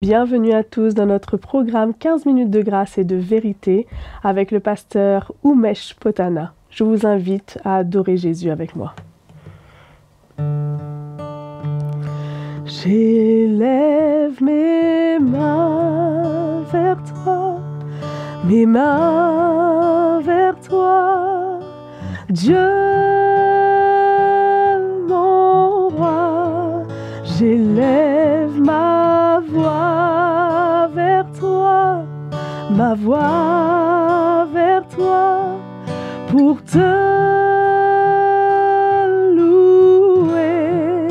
Bienvenue à tous dans notre programme 15 minutes de grâce et de vérité avec le pasteur Umesh Potana. Je vous invite à adorer Jésus avec moi. J'élève mes mains vers toi, mes mains vers toi, Dieu mon roi. J'élève ma voix vers toi, ma voix vers toi, pour te louer.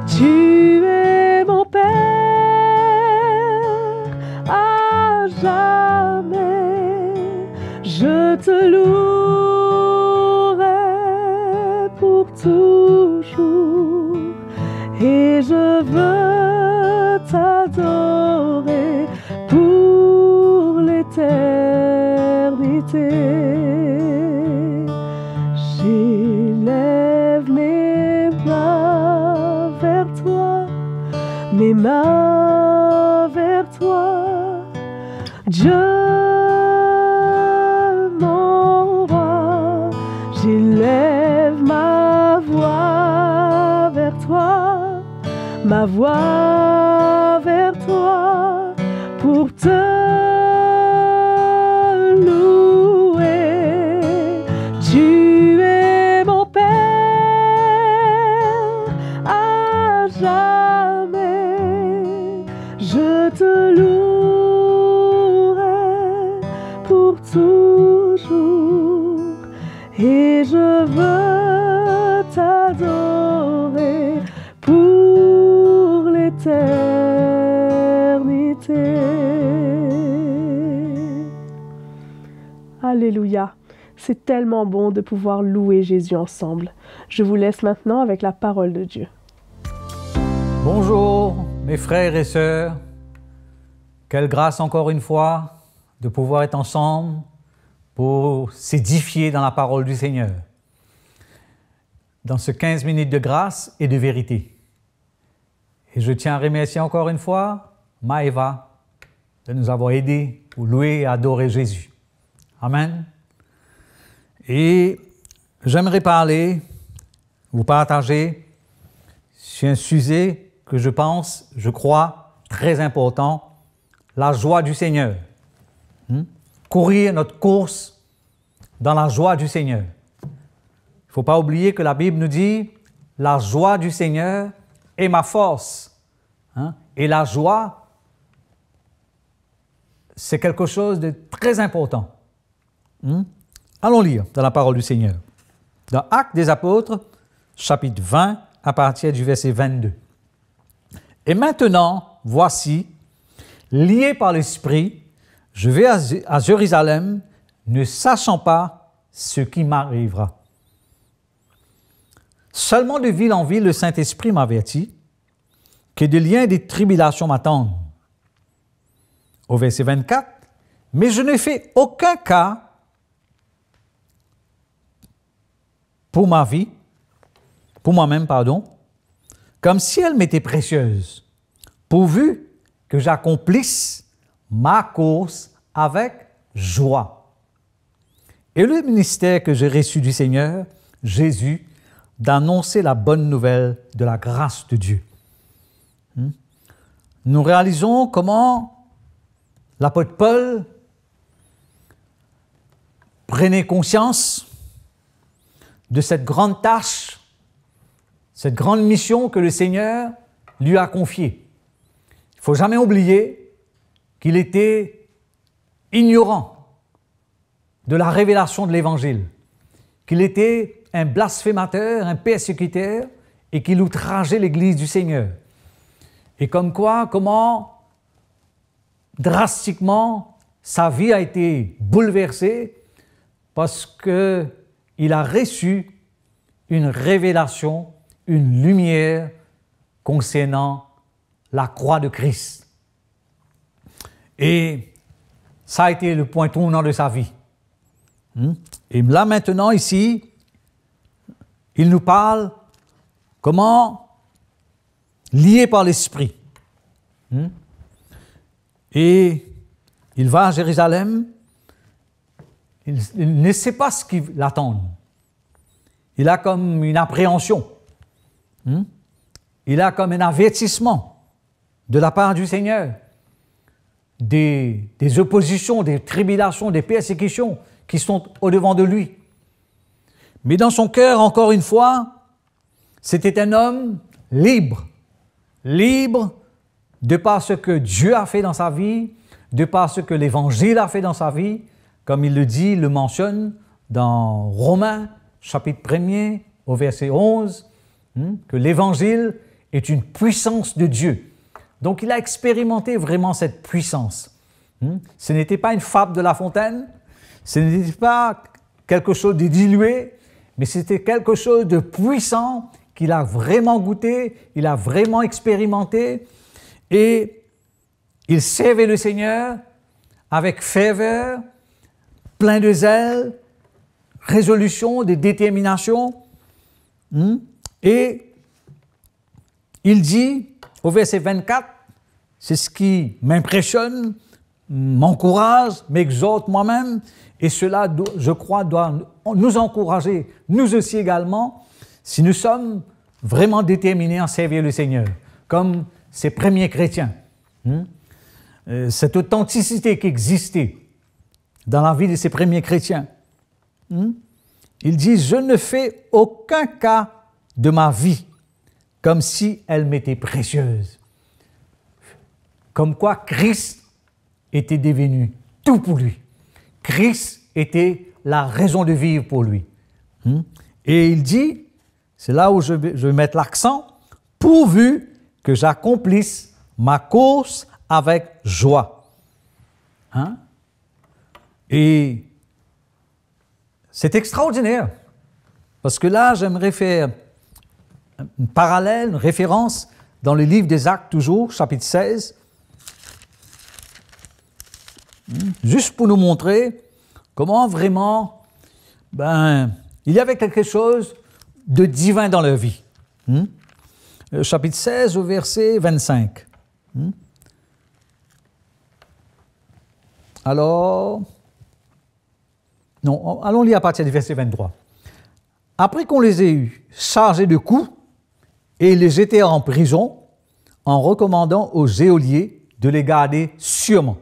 Tu es mon Père à jamais. Je te louerai pour toujours et je veux t'adorer pour l'éternité. J'élève mes mains vers toi, mes mains vers toi, Dieu mon roi. J'élève ma voix vers toi, ma voix vers toi, pour te louer. Tu es mon Père à jamais. Je te louerai pour toujours et je veux t'adorer pour l'éternité. Alléluia. C'est tellement bon de pouvoir louer Jésus ensemble. Je vous laisse maintenant avec la parole de Dieu. Bonjour mes frères et sœurs. Quelle grâce encore une fois de pouvoir être ensemble pour s'édifier dans la parole du Seigneur. Dans ce 15 minutes de grâce et de vérité. Et je tiens à remercier encore une fois Maëva de nous avoir aidés pour louer et adorer Jésus. Amen. Et j'aimerais vous partager sur un sujet que je crois, très important, la joie du Seigneur. Courir notre course dans la joie du Seigneur. Il ne faut pas oublier que la Bible nous dit « La joie du Seigneur est ma force ». Et la joie, c'est quelque chose de très important. Allons lire dans la parole du Seigneur. Dans Actes des Apôtres, chapitre 20, à partir du verset 22. « Et maintenant, voici, lié par l'Esprit, je vais à Jérusalem, ne sachant pas ce qui m'arrivera. Seulement de ville en ville, le Saint-Esprit m'avertit que des liens et des tribulations m'attendent. » Au verset 24, « Mais je ne fais aucun cas pour moi-même, comme si elle m'était précieuse, pourvu que j'accomplisse ma course avec joie. Et le ministère que j'ai reçu du Seigneur, Jésus, d'annoncer la bonne nouvelle de la grâce de Dieu. » Nous réalisons comment l'apôtre Paul prenait conscience de cette grande tâche, cette grande mission que le Seigneur lui a confiée. Il ne faut jamais oublier qu'il était ignorant de la révélation de l'Évangile, qu'il était un blasphémateur, un persécuteur, et qu'il outrageait l'Église du Seigneur. Et comment drastiquement sa vie a été bouleversée parce qu'il a reçu une révélation, une lumière concernant la croix de Christ. Et ça a été le point tournant de sa vie. Et là maintenant, ici, il nous parle comment lié par l'Esprit. Et il va à Jérusalem. Il ne sait pas ce qui l'attend. Il a comme une appréhension. Il a comme un avertissement de la part du Seigneur. Des oppositions, des tribulations, des persécutions qui sont au-devant de lui. Mais dans son cœur, encore une fois, c'était un homme libre. Libre de par ce que Dieu a fait dans sa vie, de par ce que l'Évangile a fait dans sa vie, comme il le dit, il le mentionne dans Romains, chapitre 1er, au verset 11, que l'Évangile est une puissance de Dieu. Donc il a expérimenté vraiment cette puissance. Ce n'était pas une fable de La Fontaine, ce n'était pas quelque chose de dilué, mais c'était quelque chose de puissant qu'il a vraiment goûté, il a vraiment expérimenté, et il servait le Seigneur avec ferveur, plein de zèle, résolution, de détermination. Et il dit au verset 24, c'est ce qui m'impressionne, m'encourage, m'exhorte moi-même, et cela, je crois, doit nous encourager, nous aussi également, si nous sommes vraiment déterminés à servir le Seigneur, comme ces premiers chrétiens. Cette authenticité qui existait dans la vie de ces premiers chrétiens. Il dit, je ne fais aucun cas de ma vie comme si elle m'était précieuse. Comme quoi Christ était devenu tout pour lui. Christ était la raison de vivre pour lui. Et il dit, c'est là où je vais mettre l'accent, pourvu que j'accomplisse ma course avec joie. Et c'est extraordinaire, parce que là, j'aimerais faire un parallèle, une référence dans le livre des Actes, toujours, chapitre 16, juste pour nous montrer comment vraiment, il y avait quelque chose de divin dans leur vie. Chapitre 16, au verset 25. Alors, non, allons lire à partir du verset 23. Après qu'on les ait eus chargés de coups, et ils les jetèrent en prison, en recommandant aux geôliers de les garder sûrement.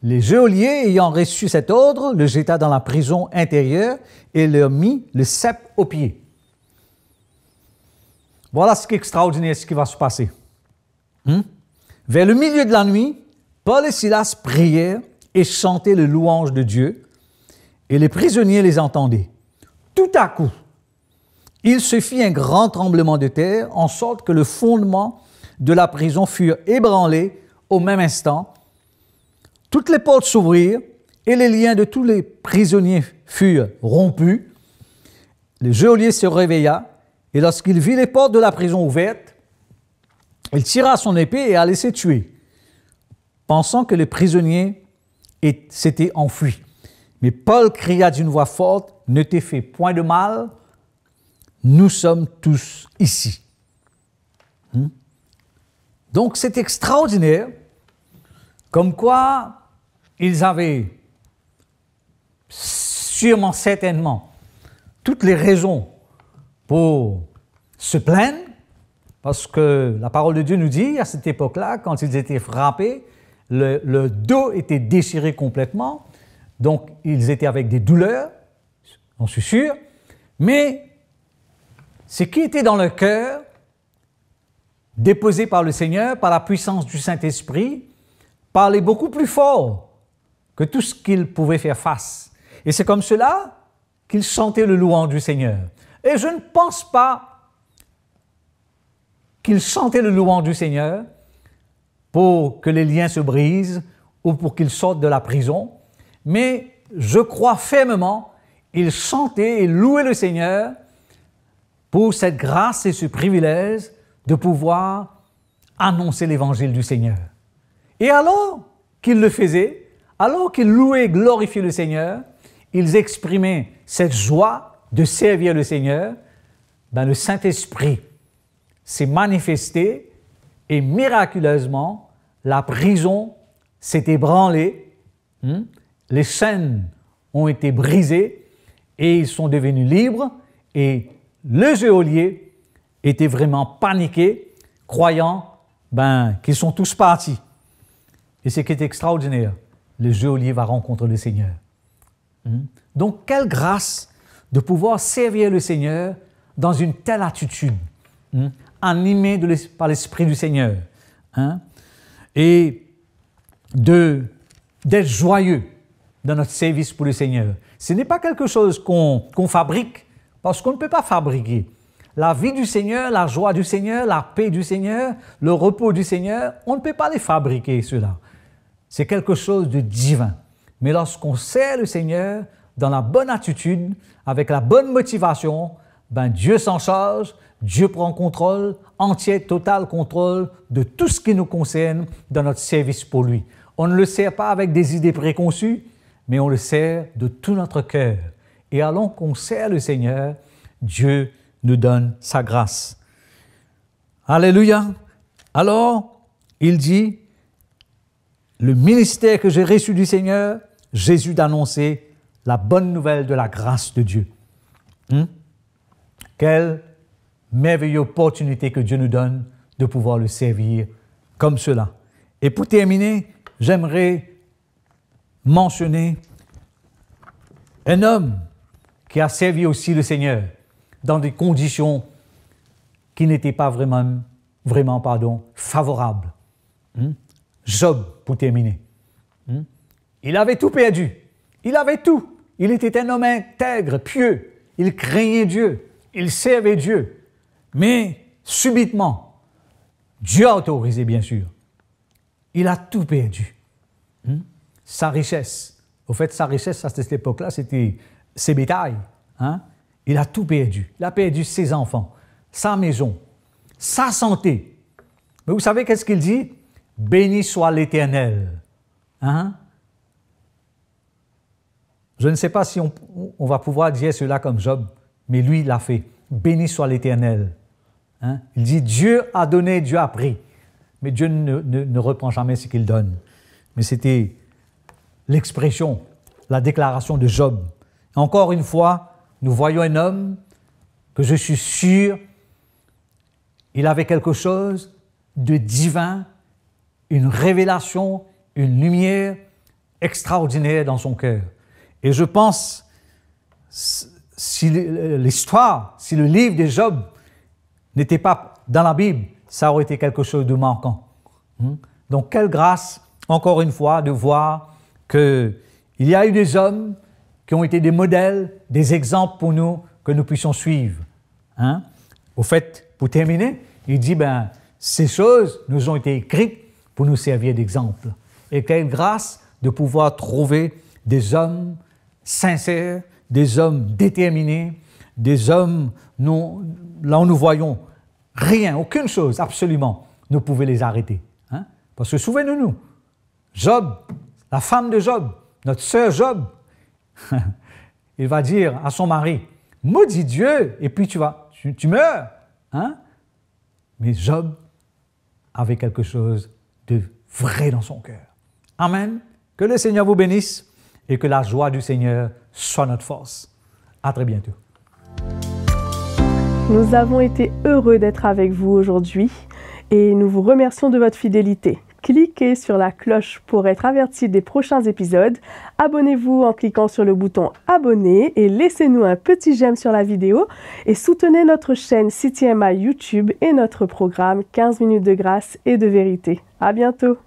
Les geôliers, ayant reçu cet ordre, le jeta dans la prison intérieure et leur mit le cep aux pieds. Voilà ce qui est extraordinaire, ce qui va se passer. Vers le milieu de la nuit, Paul et Silas prièrent et chantaient le louange de Dieu, et les prisonniers les entendaient. Tout à coup, il se fit un grand tremblement de terre, en sorte que le fondement de la prison fut ébranlé au même instant. Toutes les portes s'ouvrirent, et les liens de tous les prisonniers furent rompus. Le geôlier se réveilla, et lorsqu'il vit les portes de la prison ouvertes, il tira son épée et alla se tuer, pensant que les prisonniers s'étaient enfuis. Mais Paul cria d'une voix forte, « Ne t'ai fait point de mal, nous sommes tous ici. » Donc c'est extraordinaire, comme quoi ils avaient sûrement, certainement, toutes les raisons pour se plaindre, parce que la parole de Dieu nous dit, à cette époque-là, quand ils étaient frappés, le dos était déchiré complètement, donc ils étaient avec des douleurs, j'en suis sûr, mais ce qui était dans leur cœur, déposé par le Seigneur, par la puissance du Saint-Esprit, parlait beaucoup plus fort que tout ce qu'ils pouvaient faire face. Et c'est comme cela qu'ils chantaient le louange du Seigneur. Et je ne pense pas qu'ils chantaient le louange du Seigneur pour que les liens se brisent ou pour qu'ils sortent de la prison, mais je crois fermement qu'ils chantaient et louaient le Seigneur pour cette grâce et ce privilège de pouvoir annoncer l'évangile du Seigneur. Et alors qu'ils le faisaient, alors qu'ils louaient et glorifiaient le Seigneur, ils exprimaient cette joie de servir le Seigneur, le Saint-Esprit s'est manifesté et miraculeusement, la prison s'est ébranlé, les chaînes ont été brisées et ils sont devenus libres et le geôlier était vraiment paniqué, croyant qu'ils sont tous partis. Et ce qui est extraordinaire, le geôlier va rencontrer le Seigneur. Donc, quelle grâce de pouvoir servir le Seigneur dans une telle attitude, animé par l'Esprit du Seigneur, et d'être joyeux dans notre service pour le Seigneur. Ce n'est pas quelque chose qu'on fabrique, parce qu'on ne peut pas fabriquer. La vie du Seigneur, la joie du Seigneur, la paix du Seigneur, le repos du Seigneur, on ne peut pas les fabriquer, cela. C'est quelque chose de divin. Mais lorsqu'on sert le Seigneur dans la bonne attitude, avec la bonne motivation, Dieu s'en charge, Dieu prend contrôle, entier, total contrôle de tout ce qui nous concerne dans notre service pour lui. On ne le sert pas avec des idées préconçues, mais on le sert de tout notre cœur. Et alors qu'on sert le Seigneur, Dieu nous donne sa grâce. Alléluia! Alors, il dit, le ministère que j'ai reçu du Seigneur, Jésus d'annoncer la bonne nouvelle de la grâce de Dieu. Quelle merveilleuse opportunité que Dieu nous donne de pouvoir le servir comme cela. Et pour terminer, j'aimerais mentionner un homme qui a servi aussi le Seigneur dans des conditions qui n'étaient pas vraiment favorables. Job, pour terminer. Il avait tout perdu. Il avait tout. Il était un homme intègre, pieux. Il craignait Dieu. Il servait Dieu. Mais subitement, Dieu a autorisé, bien sûr. Il a tout perdu. Sa richesse. Au fait, sa richesse, à cette époque-là, c'était ses bétails. Il a tout perdu. Il a perdu ses enfants, sa maison, sa santé. Mais vous savez qu'est-ce qu'il dit? Béni soit l'Éternel. Je ne sais pas si on va pouvoir dire cela comme Job, mais lui, il l'a fait. Béni soit l'Éternel. Il dit, Dieu a donné, Dieu a pris. Mais Dieu ne reprend jamais ce qu'il donne. Mais c'était l'expression, la déclaration de Job. Encore une fois, nous voyons un homme que je suis sûr, il avait quelque chose de divin, une révélation, une lumière extraordinaire dans son cœur. Et je pense, si l'histoire, si le livre de Job n'était pas dans la Bible, ça aurait été quelque chose de manquant. Donc, quelle grâce, encore une fois, de voir qu'il y a eu des hommes qui ont été des modèles, des exemples pour nous, que nous puissions suivre. Au fait, pour terminer, il dit, ces choses nous ont été écrites pour nous servir d'exemple. Et quelle grâce de pouvoir trouver des hommes sincères, des hommes déterminés, des hommes, là où nous voyons rien, aucune chose, absolument, nous pouvons les arrêter. Parce que souvenez-nous, Job, la femme de Job, notre sœur Job, il va dire à son mari, maudis Dieu, et puis tu meurs. Mais Job avait quelque chose de vrai dans son cœur. Amen. Que le Seigneur vous bénisse et que la joie du Seigneur soit notre force. À très bientôt. Nous avons été heureux d'être avec vous aujourd'hui et nous vous remercions de votre fidélité. Cliquez sur la cloche pour être averti des prochains épisodes. Abonnez-vous en cliquant sur le bouton abonner et laissez-nous un petit j'aime sur la vidéo et soutenez notre chaîne CTMI YouTube et notre programme 15 minutes de grâce et de vérité. À bientôt.